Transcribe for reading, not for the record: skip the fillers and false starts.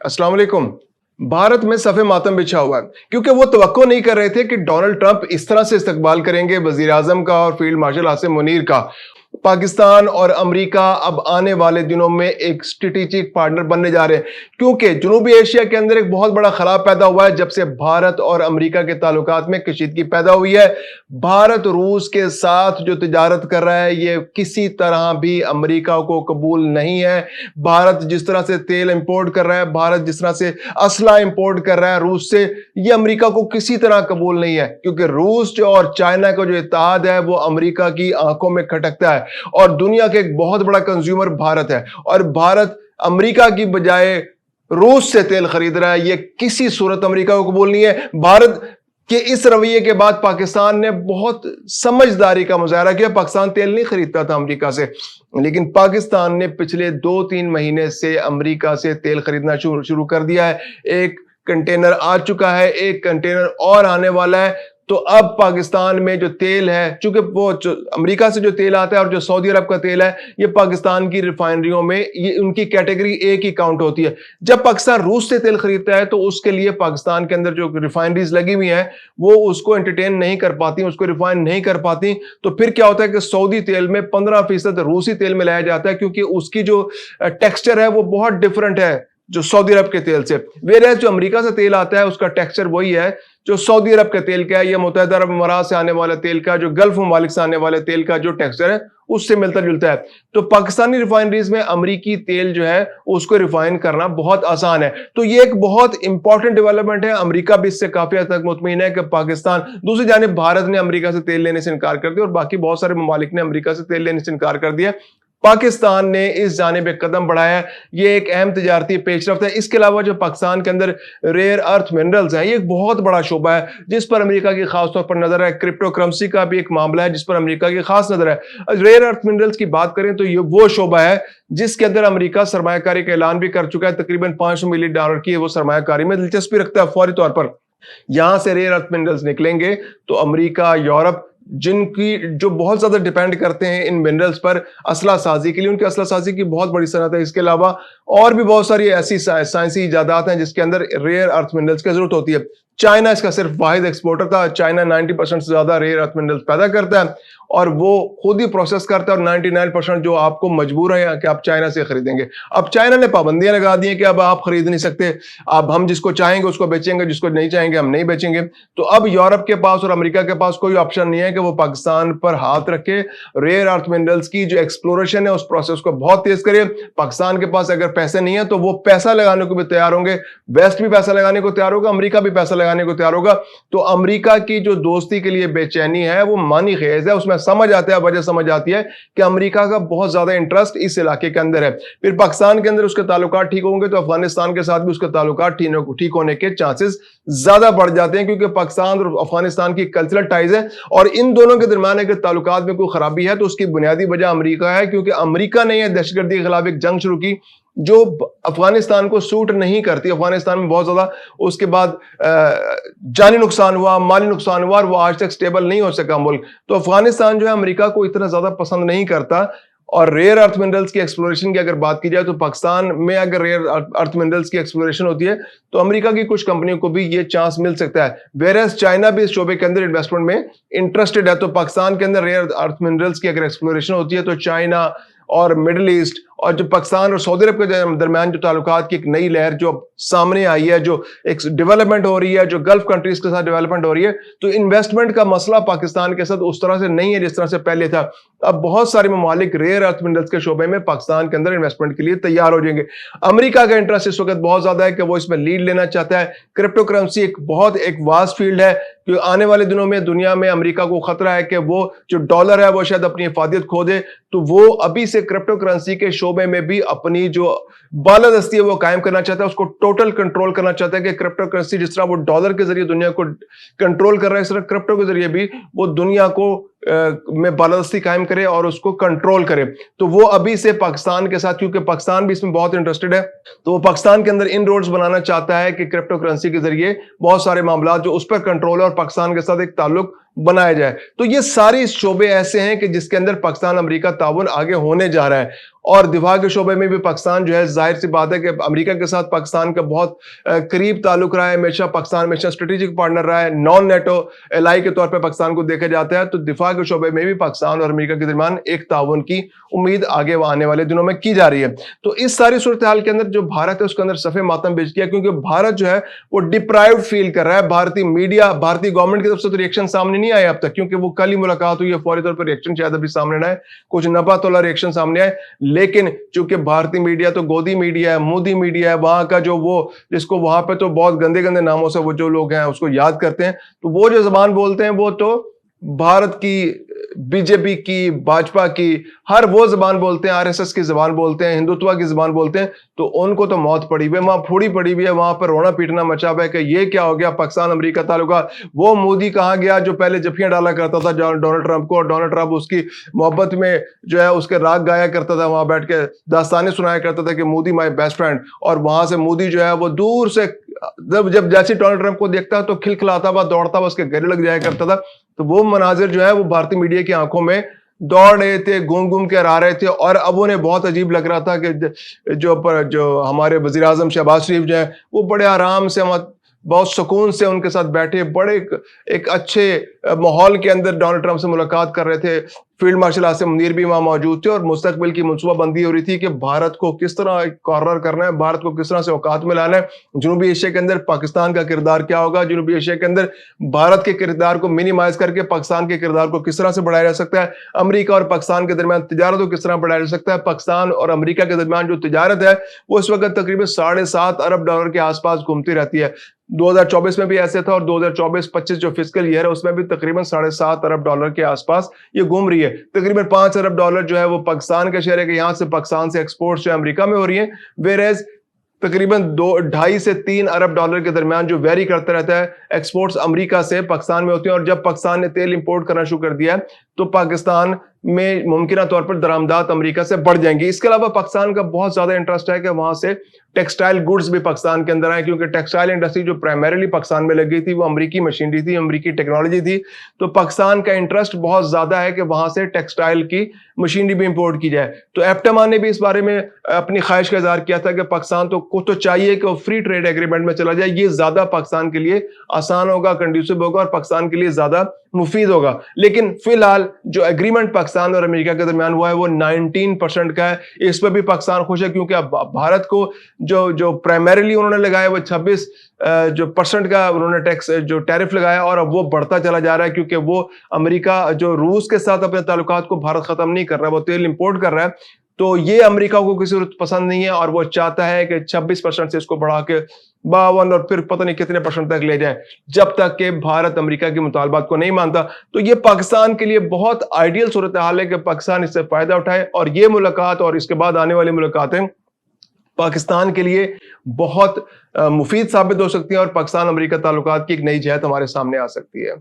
अस्सलाम वालेकुम। भारत में सफ़े मातम बिछा हुआ है क्योंकि वो तवक्को नहीं कर रहे थे कि डोनाल्ड ट्रंप इस तरह से इस्तकबाल करेंगे वजीर आजम का और फील्ड मार्शल आसिम मुनीर का। पाकिस्तान और अमेरिका अब आने वाले दिनों में एक स्ट्रेटेजिक पार्टनर बनने जा रहे हैं क्योंकि जनूबी एशिया के अंदर एक बहुत बड़ा खलाफ पैदा हुआ है जब से भारत और अमेरिका के ताल्लुकात में कशीदगी पैदा हुई है। भारत रूस के साथ जो तिजारत कर रहा है ये किसी तरह भी अमेरिका को कबूल नहीं है। भारत जिस तरह से तेल इंपोर्ट कर रहा है, भारत जिस तरह से असला इंपोर्ट कर रहा है रूस से, ये अमेरिका को किसी तरह कबूल नहीं है क्योंकि रूस और चाइना का जो इत्तेहाद है वो अमेरिका की आंखों में खटकता है और दुनिया का एक बहुत बड़ा कंज्यूमर भारत है और भारत अमेरिका की बजाय रूस से तेल खरीद रहा है। ये किसी सूरत अमेरिका को कबूल नहीं है। भारत के इस रवैये के बाद पाकिस्तान ने बहुत समझदारी का मुजाहरा किया। पाकिस्तान तेल नहीं खरीदता था अमेरिका से, लेकिन पाकिस्तान ने पिछले 2-3 महीने से अमेरिका से तेल खरीदना शुरू कर दिया है। एक कंटेनर आ चुका है, एक कंटेनर और आने वाला है। तो अब पाकिस्तान में जो तेल है, चूंकि वो अमेरिका से जो तेल आता है और जो सऊदी अरब का तेल है, ये पाकिस्तान की रिफाइनरियों में ये उनकी कैटेगरी एक ही काउंट होती है। जब पाकिस्तान रूस से तेल खरीदता है तो उसके लिए पाकिस्तान के अंदर जो रिफाइनरीज लगी हुई हैं वो उसको एंटरटेन नहीं कर पाती, उसको रिफाइन नहीं कर पाती। तो फिर क्या होता है कि सऊदी तेल में 15% रूसी तेल मिलाया जाता है क्योंकि उसकी जो टेक्सचर है वो बहुत डिफरेंट है जो सऊदी अरब के तेल से। वेयर जो अमेरिका से तेल आता है उसका टेक्सचर वही है जो सऊदी अरब के तेल का है, या मुत्तहिदा अरब अमारात से आने वाले तेल का, जो गल्फ ममालिक से आने वाले तेल का जो टेक्सचर है उससे मिलता जुलता है। तो पाकिस्तानी रिफाइनरीज में अमेरिकी तेल जो है उसको रिफाइन करना बहुत आसान है। तो ये एक बहुत इंपॉर्टेंट डेवलपमेंट है। अमेरिका भी इससे काफी हद तक मुतमईन है कि पाकिस्तान, दूसरी जानिब भारत ने अमेरिका से तेल लेने से इनकार कर दिया और बाकी बहुत सारे ममालिक ने अमेरिका से तेल लेने से इनकार कर दिया। पाकिस्तान ने इस जानिब एक कदम बढ़ाया। ये एक अहम तिजारती पेशरफ्त है। इसके अलावा जो पाकिस्तान के अंदर रेयर अर्थ मिनरल्स हैं, ये एक बहुत बड़ा शोबा है जिस पर अमेरिका की खास तौर पर नजर है। क्रिप्टो करेंसी का भी एक मामला है जिस पर अमेरिका की खास नजर है। रेयर अर्थ मिनरल्स की बात करें तो ये वो शोबा है जिसके अंदर अमेरिका सरमायाकारी का ऐलान भी कर चुका है। तकरीबन $500 मिलियन की वो सरमायाकारी में दिलचस्पी रखता है। फौरी तौर पर यहां से रेयर अर्थ मिनरल्स निकलेंगे तो अमेरिका, यूरोप, जिनकी जो बहुत ज्यादा डिपेंड करते हैं इन मिनरल्स पर असला साजी के लिए, उनकी असला साजी की बहुत बड़ी सनत है। इसके अलावा और भी बहुत सारी ऐसी साइंसी इजादात हैं जिसके अंदर रेयर अर्थ मिनरल्स की जरूरत होती है। चाइना इसका सिर्फ वाहिद एक्सपोर्टर था। चाइना 90% से ज्यादा रेयर अर्थ मिनरल्स पैदा करता है और वो खुद ही प्रोसेस करता है और 99% जो आपको मजबूर है कि आप चाइना से खरीदेंगे। अब चाइना ने पाबंदियां लगा दी हैं कि अब आप खरीद नहीं सकते, अब हम जिसको चाहेंगे उसको बेचेंगे, जिसको नहीं चाहेंगे हम नहीं बेचेंगे। तो अब यूरोप के पास और अमेरिका के पास कोई ऑप्शन नहीं है कि वो पाकिस्तान पर हाथ रखे। रेयर अर्थ मिनरल्स की जो एक्सप्लोरेशन है उस प्रोसेस को बहुत तेज करे। पाकिस्तान के पास अगर पैसे नहीं है तो वो पैसा लगाने को भी तैयार होंगे। वेस्ट भी पैसा लगाने को तैयार होगा, अमेरिका भी पैसा लगाने को तैयार होगा। तो अमेरिका की जो दोस्ती के लिए बेचैनी है वो मानी खेज है। उसमें समझ आता है, वजह समझ आती है कि अमेरिका का बहुत ज्यादा इंटरेस्ट इस इलाके के अंदर है। फिर पाकिस्तान के अंदर उसके ताल्लुकात ठीक होंगे तो अफगानिस्तान के साथ भी उसके ताल्लुकात ठीक होने के चांसेस ज्यादा बढ़ जाते हैं क्योंकि पाकिस्तान और अफगानिस्तान की कल्चरल टाइज है और इन दोनों के दरमियान अगर ताल्लुकात में कोई खराबी है तो उसकी बुनियादी वजह अमेरिका है क्योंकि अमेरिका ने यह दहशतगर्दी के खिलाफ एक जंग शुरू की जो अफगानिस्तान को सूट नहीं करती। अफगानिस्तान में बहुत ज्यादा उसके बाद जानी नुकसान हुआ, माली नुकसान हुआ और वो आज तक स्टेबल नहीं हो सका मुल्क। तो अफगानिस्तान जो है अमेरिका को इतना ज्यादा पसंद नहीं करता। और रेयर अर्थ मिनरल्स की एक्सप्लोरेशन की अगर बात की जाए तो पाकिस्तान में अगर रेयर अर्थ मिनरल्स की एक्सप्लोरेशन होती है तो अमेरिका की कुछ कंपनियों को भी ये चांस मिल सकता है। वेरएस चाइना भी इस शोबे के अंदर इन्वेस्टमेंट में इंटरेस्टेड है। तो पाकिस्तान के अंदर रेयर अर्थ मिनरल्स की अगर एक्सप्लोरेशन होती है तो चाइना और मिडिल ईस्ट और जो पाकिस्तान और सऊदी अरब के दरमियान जो ताल्लुकात की एक नई लहर जो सामने आई है, जो एक डेवलपमेंट हो रही है, जो गल्फ कंट्रीज के साथ डेवलपमेंट हो रही है, तो इन्वेस्टमेंट का मसला पाकिस्तान के साथ उस तरह से नहीं है जिस तरह से पहले था। अब बहुत सारे ममालिक रेयर अर्थ मिनरल्स के शोबे में पाकिस्तान के अंदर इन्वेस्टमेंट के लिए तैयार हो जाएंगे। अमेरिका का इंटरेस्ट इस वक्त बहुत ज्यादा है कि वो इसमें लीड लेना चाहता है। क्रिप्टो करेंसी एक वास्ट फील्ड है कि आने वाले दिनों में दुनिया में अमेरिका को खतरा है कि वो जो डॉलर है वो शायद अपनी हिफाजत खो दे। तो वो अभी से क्रिप्टो करेंसी के शोबे में भी अपनी जो बालादस्ती है वो कायम करना चाहता है, उसको टोटल कंट्रोल करना चाहता है कि क्रिप्टो करेंसी जिस तरह वो डॉलर के जरिए दुनिया को कंट्रोल कर रहा है इस तरह क्रिप्टो के जरिए भी वो दुनिया को میں بالادستی قائم کرے اور اس کو کنٹرول کرے. تو وہ ابھی سے پاکستان کے ساتھ, کیونکہ پاکستان بھی اس میں بہت انٹرسٹڈ ہے, تو وہ پاکستان کے اندر ان روڈز بنانا چاہتا ہے کہ کرپٹو کرنسی کے ذریعے بہت سارے معاملات جو اس پر کنٹرول ہے اور پاکستان کے ساتھ ایک تعلق بنایا جائے. تو یہ ساری شعبے ایسے ہیں کہ جس کے اندر پاکستان امریکہ تعاون آگے ہونے جا رہا ہے. اور دفاع کے شعبے میں بھی پاکستان جو ہے, ظاہر سی بات ہے کہ امریکہ کے ساتھ پاکستان کا بہت قریب تعلق رہا ہے, ہمیشہ پاکستان ہمیشہ اسٹریٹجک پارٹنر رہا ہے, نان نیٹو الائی کے طور پہ پاکستان کو دیکھا جاتا ہے. تو دفاع کے شعبے میں بھی پاکستان اور امریکہ کے درمیان ایک تعاون کی امید آگے آنے والے دنوں میں کی جا رہی ہے. تو اس ساری صورتحال کے اندر جو بھارت ہے اس کے اندر صف ماتم بچ گیا, کیونکہ بھارت جو ہے وہ ڈپرائیوڈ فیل کر رہا ہے. بھارتی میڈیا, بھارتی گورنمنٹ کی طرف سے تو ریئیکشن سامنے نہیں آیا اب تک, کیونکہ وہ کل ہی ملاقات ہوئی ہے, فوری طور پر ریئیکشن شاید ابھی سامنے نہ آئے, کچھ نبا تولا ریئیکشن سامنے آئے. لیکن چونکہ بھارتی میڈیا تو گودی میڈیا ہے, مودی میڈیا ہے, وہاں کا جو وہ جس کو وہاں پہ تو بہت گندے گندے ناموں سے وہ جو لوگ ہیں اس کو یاد کرتے ہیں, تو وہ جو زبان بولتے ہیں وہ تو بھارت کی, بی جے پی کی, بھاجپا کی, ہر وہ زبان بولتے ہیں, آر ایس ایس کی زبان بولتے ہیں, ہندوتوا کی زبان بولتے ہیں. تو ان کو تو موت پڑی ہوئی ہے, وہاں پھوڑی پڑی ہوئی ہے, وہاں پر رونا پیٹنا مچا ہوا ہے کہ یہ کیا ہو گیا پاکستان امریکہ تعلقات. وہ مودی کہاں گیا جو پہلے جفیاں ڈالا کرتا تھا ڈونلڈ ٹرمپ کو, اور ڈونلڈ ٹرمپ اس کی محبت میں جو ہے اس کے راگ گایا کرتا تھا, وہاں بیٹھ کے داستانیں سنایا کرتا تھا کہ مودی مائی بیسٹ فرینڈ. اور وہاں سے مودی جو ہے وہ دور سے جب جیسے ڈونلڈ ٹرمپ کو دیکھتا تو کھلکھلاتا ہوا, دوڑتا ہوا اس کے گلے لگ جایا کرتا تھا. تو وہ مناظر جو ہے وہ بھارتی میڈیا کی آنکھوں میں دوڑ رہے تھے, گھوم گھوم کے آ رہے تھے. اور اب انہیں بہت عجیب لگ رہا تھا کہ جو ہمارے وزیر اعظم شہباز شریف جو ہیں وہ بڑے آرام سے, بہت سکون سے ان کے ساتھ بیٹھے, بڑے ایک اچھے ماحول کے اندر ڈونلڈ ٹرمپ سے ملاقات کر رہے تھے. فیلڈ مارشل عاصم منیر بھی وہاں موجود تھے, اور مستقبل کی منصوبہ بندی ہو رہی تھی کہ بھارت کو کس طرح کارنر کرنا ہے, بھارت کو کس طرح سے اوقات میں لانا ہے, جنوبی ایشیا کے اندر پاکستان کا کردار کیا ہوگا, جنوبی ایشیا کے اندر بھارت کے کردار کو منیمائز کر کے پاکستان کے کردار کو کس طرح سے بڑھایا جا سکتا ہے, امریکہ اور پاکستان کے درمیان تجارت کو کس طرح بڑھایا جا سکتا ہے. پاکستان اور امریکہ کے درمیان جو تجارت ہے وہ اس وقت تقریباً $7.5 ارب کے آس پاس گھومتی رہتی ہے. 2024 میں بھی ایسے تھا, اور 2024-25 جو فسکل ایئر ہے اس میں بھی تقریباً $7.5 ارب کے آس پاس یہ گھوم رہی ہے. تقریباً $5 ارب جو ہے وہ پاکستان کا شیئر ہے کہ یہاں سے پاکستان سے ایکسپورٹس جو امریکہ میں ہو رہی ہیں, ویریز تقریباً 2.5 سے 3 ارب ڈالر کے درمیان جو ویری کرتا رہتا ہے ایکسپورٹس امریکہ سے پاکستان میں ہوتی ہیں. اور جب پاکستان نے تیل امپورٹ کرنا شروع کر دیا ہے تو پاکستان میں ممکنہ طور پر درآمدات امریکہ سے بڑھ جائیں گی. اس کے علاوہ پاکستان کا بہت زیادہ انٹرسٹ ہے کہ وہاں سے ٹیکسٹائل گڈز بھی پاکستان کے اندر آئیں, کیونکہ ٹیکسٹائل انڈسٹری جو پرائمریلی پاکستان میں لگی تھی وہ امریکی مشینری تھی, امریکی ٹیکنالوجی تھی. تو پاکستان کا انٹرسٹ بہت زیادہ ہے کہ وہاں سے ٹیکسٹائل کی مشینری بھی امپورٹ کی جائے. تو ایپٹما نے بھی اس بارے میں اپنی خواہش کا اظہار کیا تھا کہ پاکستان تو چاہیے کہ وہ فری ٹریڈ ایگریمنٹ میں چلا جائے, یہ زیادہ پاکستان کے لیے آسان ہوگا, کنڈیوسو ہوگا, اور پاکستان کے لیے زیادہ مفید ہوگا. لیکن فی الحال جو ایگریمنٹ پاکستان اور امریکہ کے درمیان ہوا ہے وہ 19% کا ہے. اس پہ بھی پاکستان خوش ہے, کیونکہ اب بھارت کو جو پرائمریلی انہوں نے لگایا وہ 26% کا انہوں نے ٹیکس جو ٹیرف لگایا, اور اب وہ بڑھتا چلا جا رہا ہے, کیونکہ وہ امریکہ جو روس کے ساتھ اپنے تعلقات کو بھارت ختم نہیں کر رہا, وہ تیل امپورٹ کر رہا ہے. تو یہ امریکہ کو کسی صورت پسند نہیں ہے, اور وہ چاہتا ہے کہ 26% سے اس کو بڑھا کے 52 اور پھر پتہ نہیں کتنے % تک لے جائیں, جب تک کہ بھارت امریکہ کے مطالبات کو نہیں مانتا. تو یہ پاکستان کے لیے بہت آئیڈیل صورتحال ہے کہ پاکستان اس سے فائدہ اٹھائے, اور یہ ملاقات اور اس کے بعد آنے والی ملاقاتیں پاکستان کے لیے بہت مفید ثابت ہو سکتی ہیں, اور پاکستان امریکہ تعلقات کی ایک نئی جہت ہمارے سامنے آ سکتی ہے.